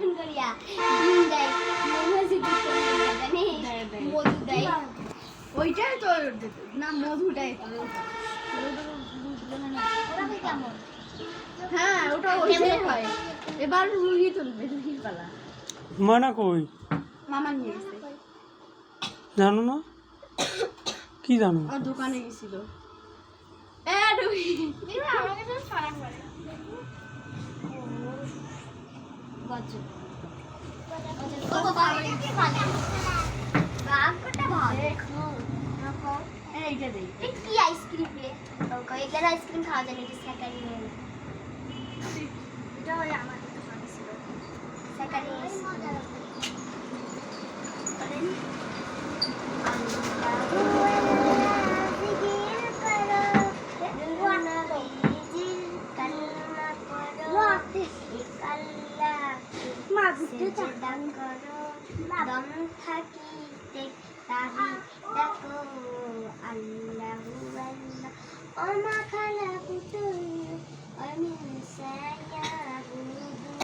কেমন করিয়া ডিম দেয় মৌমাছি জানে মধু দেয় ওইটাই তো না মধুটাই তো কেমন হ্যাঁ ওটা ওইটাই হয় এবার রুহি তুলবে রুহির পালা মানা কই মামা নিয়ে গেছে জানো না কি জানো ও দোকানে গেছিল এ রুহি আমাকে তো সারা করে গজব ও বাবা কি খালি বাপটা ভালো দেখো দেখো এইটা দেই এই কি আইসক্রিম রে ওকে এগুলো আইসক্রিম খাওয়া যায় না স্যাকারি এটা ওই আমাদের দোকানে ছিল স্যাকারি মজা লাগে দম থাকিতে তাহি দেখো